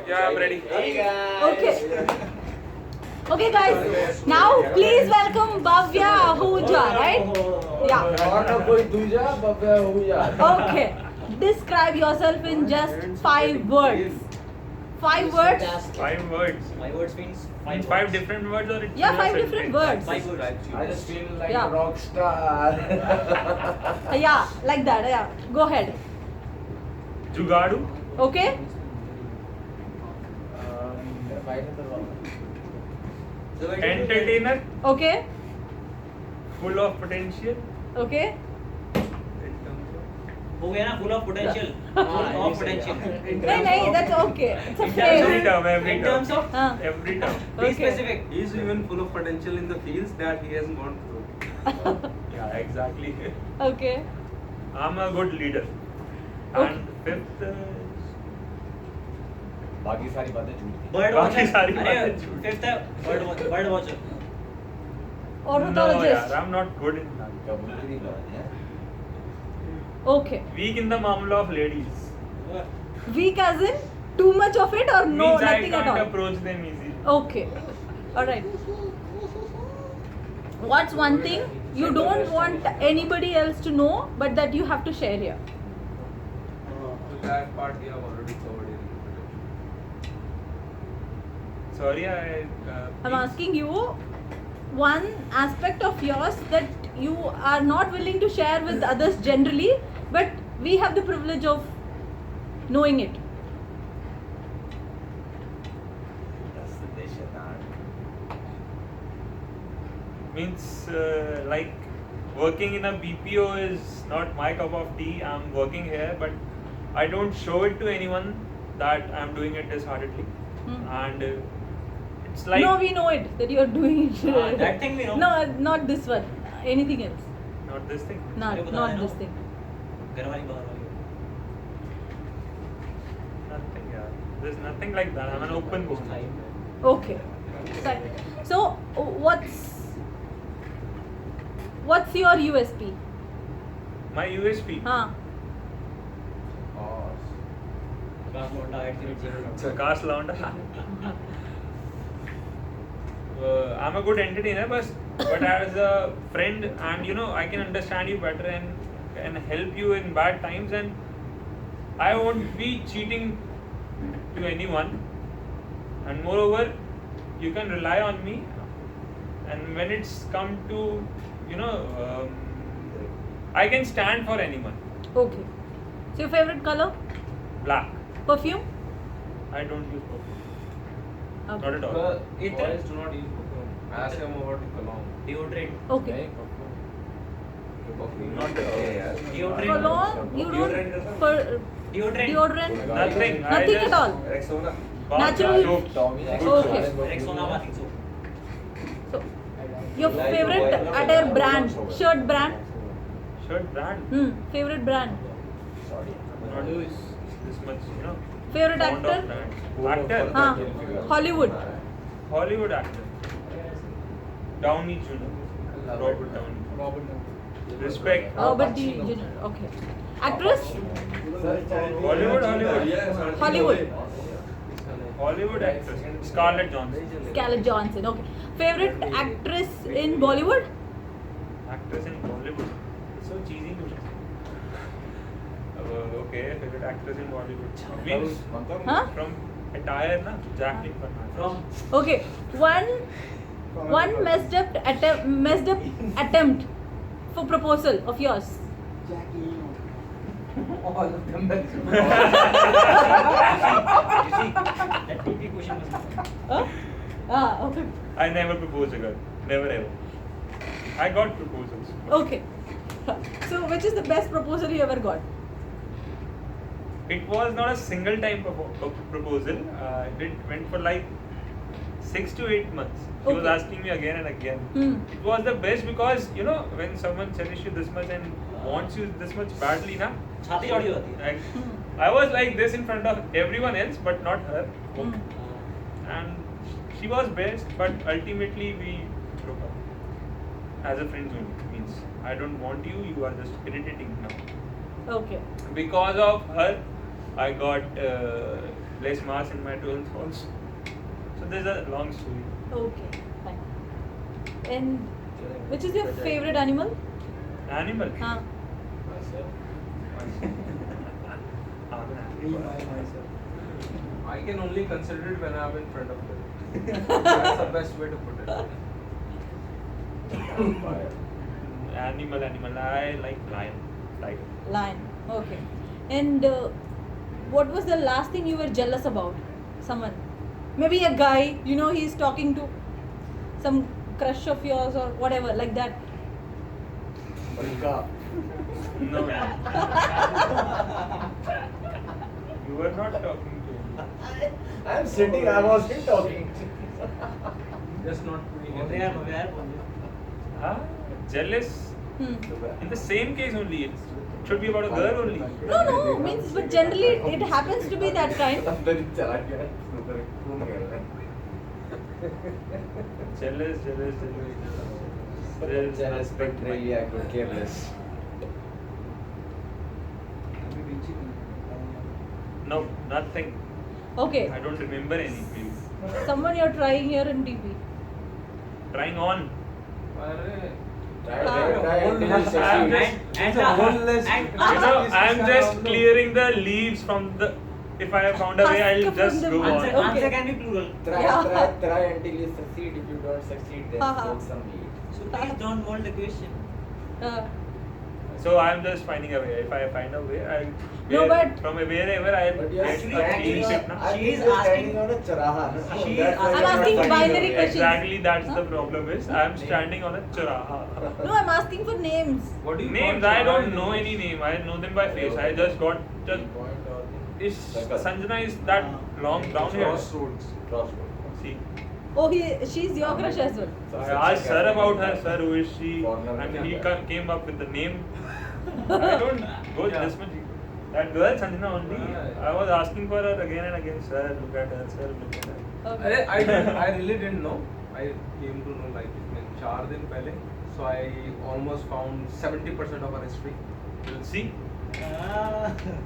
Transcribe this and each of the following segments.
Yeah, I'm ready. Okay. Okay, guys. Now, please welcome Bhavya Ahuja, right? Yeah. Okay. Describe yourself in just 5 words. 5 words. 5 words. 5 words means Means 5 different words or it's Yeah, a 5 different sentence? words. 5 words. I just feel like Yeah. a rock star. Yeah, like that. Yeah. Go ahead. Jugadu. Okay. Entertainer. Okay. Full of potential. Okay. हो गया ना full of potential. Full of potential. No, that's okay. It's a Every phrase. term, every In term. terms of Every term. be Okay. specific. He is even full of potential in the fields that he has gone through. Yeah, exactly. Okay. I'm a good leader. Okay. And fifth, बाकी सारी बातें झूठ थी. Bird बाकी watcher. सारी अरे बातें झूठ. fifth है bird watcher. no, Ornithologist. yaar, I'm not good in that. कबूतरी बात है. Okay. Weak in the mamla of ladies. Weak as in too much of it or no, Means I nothing at can't all? approach them easily. Okay. Alright. What's one thing you don't want anybody else to know but that you have to share here? That part we have already covered in. Sorry, I'm asking you one aspect of yours that you are not willing to share with others generally, but we have the privilege of knowing it. That's the dish at that. Means like working in a BPO is not my cup of tea. I'm working here, but I don't show it to anyone that I'm doing it disheartedly. And it's like No, we know it that you are doing it. That thing we know. No, not this one. Anything else? not this thing. Not this thing. घर वाली बाहर वाली. Nothing, yeah. There's nothing like that. I'm an open book. Okay. Fine. So, what's your USP? My USP. Huh? Class Monda @0. Cast Launda. I'm a good entertainer, but as a friend, and I can understand you better and can help you in bad times, and I won't be cheating to anyone. And moreover, you can rely on me. And when it's come to, I can stand for anyone. Okay. So, your favorite color? Black. Perfume? I don't use perfume. Okay. Not at all. But It- boys do not use perfume. Ask him about cologne. Deodorant. Okay. Perfume. Not at all. Deodorant. Cologne? You don't. Deodorant. Deodorant? Nothing. I Nothing just at all. bath Natural- soap. Tommy. Okay. Rexona bathing soap. So, your favorite attire brand? Shirt brand? Shirt brand. Favorite brand? Sorry. Not this much, Favorite fond of actor? brands. Actor. Hollywood. Hollywood actor. Downey Jr. Robert Downey. Respect. Robert D. Jr. Okay. Actress? Hollywood. Hollywood actress. Scarlett Johansson. Scarlett Johansson. Okay. Favorite actress in Bollywood? Actress in Bollywood. It's so cheesy to say. Okay, favorite actress in Bollywood. Means Huh? from attire, na? Jacqueline Fernandez. From Okay. One messed up attempt for proposal of yours. All of them. you see that 2 question was. Huh? Okay. I never proposed a girl. Never ever. I got proposals. Okay. So, which is the best proposal you ever got? It was not a single time proposal. It went for like 6 to 8 months. He was Okay. asking me again and again. Hmm. It was the best because when someone cherishes you this much and wants you this much badly, na. छाती चौड़ी हो जाती है. Like, I was like this in front of everyone else, but not her. Hmm. And she was best, but ultimately we broke up. As a friend only. Means I don't want you. You are just irritating now. Okay. Because of her, I got less marks in my 12th also. So there's a long story. Okay, fine. And which is your favorite animal? Animal. Huh. Myself. I can only consider it when I'm in front of them. That's the best way to put it. Vampire. Animal. I like lion. Tiger. Lion. Okay. And what was the last thing you were jealous about? Someone. Maybe a guy, you know, he's talking to some crush of yours or whatever, like that. Malika. No. You were not talking to me. I'm sitting, I wasn't talking. Just not doing बोल रहे anything. यार बोल रहे Huh? Jealous? Hmm. In the same case only. It should be about a girl only. No, means, but generally it happens to be that kind. अंदर ही चला गया, उधर घूम गया। Jealous. Jealous, but really I could care less. No, nothing. Okay. I don't remember any. Please. Someone you're trying here in TV. Trying on. अरे, Try until you I'm succeed. just- and You know, I'm just clearing the leaves from the. If I have found a way, I'll Husk from just the go answer, on. Okay. answer can be plural. Try until you succeed. If you don't succeed, then Uh-huh. smoke some weed. So please don't mold the question. Uh, So I'm just finding a way. If I find a way, I'll. No, but- from wherever I'll But you're get actually- a clean actually- ship. Na? I She think is you're asking- standing on a charaha. No? She is That's why asking- you're I'm not asking finding binary a way. questions. Exactly, that's Huh? the problem. Is I'm standing on a charaha. no, I'm asking for names. what do you Names, call I don't Charaha know in any English? name. I know them by face. I just got just. Point or the Is circle. Sanjana is that long brown hair? Crossroads. Crossroad. See, Oh, she's your crush as well. I asked sir about her. Sir, who is she? Corner And में he क्या? came up with the name. I don't go Yeah. this much. That girl Sanjana only. Yeah. I was asking for her again and again. Sir, look at her. Sir, look at her. Okay. I really didn't know. I came to know like in 4 दिन पहले. So I almost found 70% of our history. You'll see.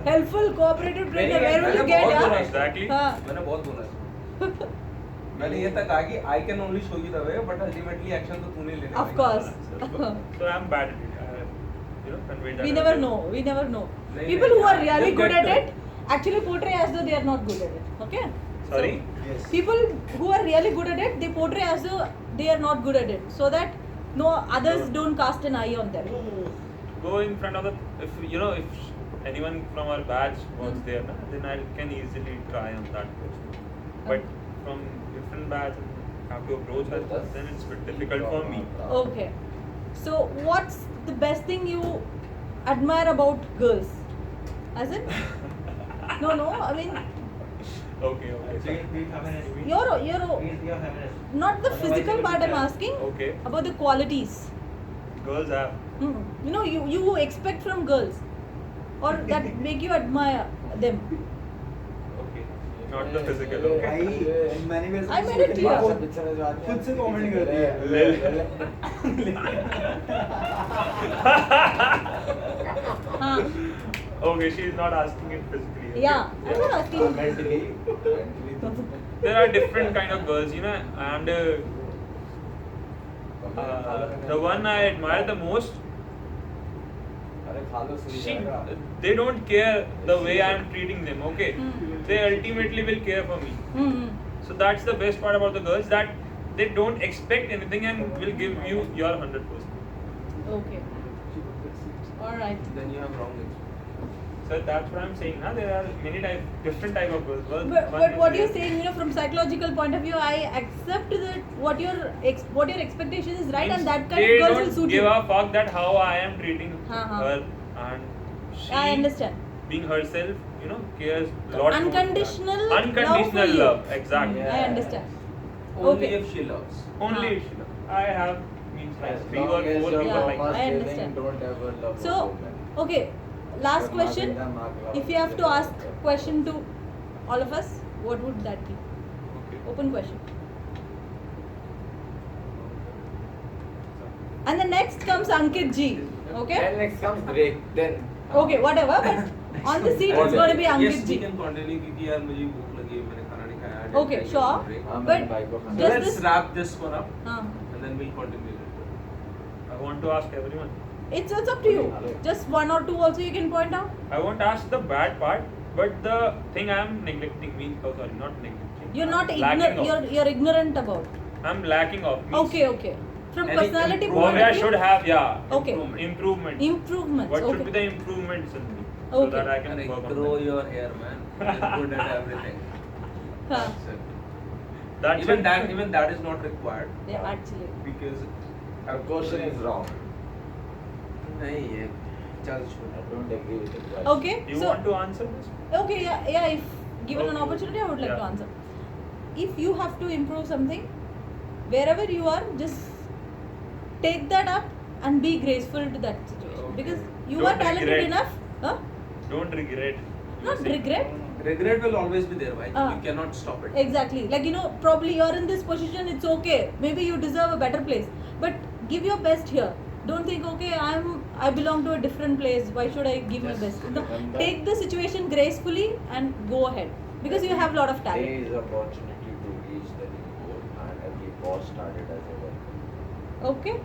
Helpful, cooperative trainer. Very Where will you good. get? बहुत Yeah? बोला Exactly. हाँ. मैंने बहुत बोला इसको। मैंने ये तक कहा कि I can only show you the way, but ultimately action तो तूने लेना Of course. So I'm bad at it. Conveyed that. We never know. We never know. नहीं, People नहीं, who are really you'll good get at to it actually portray as though they are not good at it. Okay? Sorry? Yes. People who are really good at it, they portray as though they are not good at it, so that no others don't cast an eye on them. Go in front of the. If anyone from our batch was there, na, then I can easily try on that person. But from different batch, have to approach her, then it's a bit difficult for me. Okay. So what's the best thing you admire about girls? As in? No. I mean, Okay. Be feminist. you're Be feminist. not the physical part. I'm asking Okay. about the qualities. Girls have. You know, you expect from girls, or that make you admire them. Okay. Not the physical. Okay. मैंने भी I made it clear. खुद से comment कर रही है। हाँ. Okay. She's not asking it physically. Okay? Yeah. I'm not asking. Mentally. There are different kind of girls, and the one I admire the most. They don't care the way I am treating them, okay? They ultimately will care for me. So that's the best part about the girls, that they don't expect anything and will give you your 100%. Okay. All right. Then you have wrong experience. So that's what I'm saying. There are many different type of girls. But One what is you're there. saying, from psychological point of view, I accept that what your expectation is right, Means and that kind they of girls don't will suit give you. a fuck that how I am treating Uh-huh. her, and she I understand. being herself, cares a lot. Unconditional more. Unconditional love for you. love, exactly. Yeah. I understand. Only Okay. if she loves. Only Huh. if she loves. I have means like As 3 or long as 4 your people Yeah, like mama that. I is understand. willing, don't ever love So, a woman. okay, last But question. marking the mark If you have to ask question to all of us, what would that be? Okay. Open question. And the next comes Ankit G. Okay? Then next comes break. Then Okay, whatever. But On the seat, it's Okay. going to be Yes, Ankit we ji. can continue क्योंकि यार मुझे भूख लगी है, मैंने खाना नहीं खाया. I didn't Okay, take sure. a break. But So just let's this. wrap this one up हाँ. and then we'll continue later. I want to ask everyone. It's up to you. Just one or two also you can point out. I won't ask the bad part, but the thing I'm neglecting means, oh sorry, not neglecting. You're not I'm lacking ignorant. of. You're ignorant about. I'm lacking of. Means Okay, okay. From Any personality improvement? point Probably I of view. should have, yeah. Okay. Improvement. Improvements. What Okay. should be the improvements in me? So Okay. that I can Arey, work on grow that. your hair, man. You're good at everything. Huh. That's it. That's Even it. that is not required Yeah, actually. because Our question is wrong. नहीं ये चल छोड़. I don't agree with it. guys. Okay. You So want to answer this? okay, yeah. If given an Okay. opportunity, I would like Yeah. to answer. If you have to improve something, wherever you are, just take that up and be graceful to that situation Okay. because you Don't are talented regret. enough. Huh? Don't regret. Not regret. Regret will always be there, right? Ah. You cannot stop it. Exactly. Like, probably you're in this position, it's okay. Maybe you deserve a better place. But give your best here. Don't think, okay, I belong to a different place. Why should I give my Just best? No, remember- take the situation gracefully and go ahead. Because you have a lot of There talent. is opportunity to reach the new goal, and every pause started as a welcome. Okay?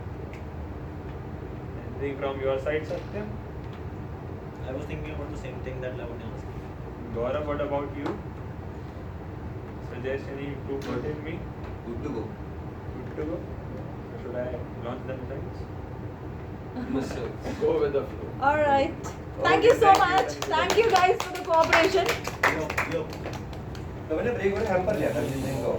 Anything from your side, Satyam? I was thinking about the same thing that Lavanya asked. Gaurav, what about you? Suggest any improvement in me? Good to go. Good to go? Or should I launch the missiles? Missile. Go with the flow. Alright. Thank you so thank you, much. thank you. Thank you guys for the cooperation. तो मैंने break और hamper लिया था जिस दिन को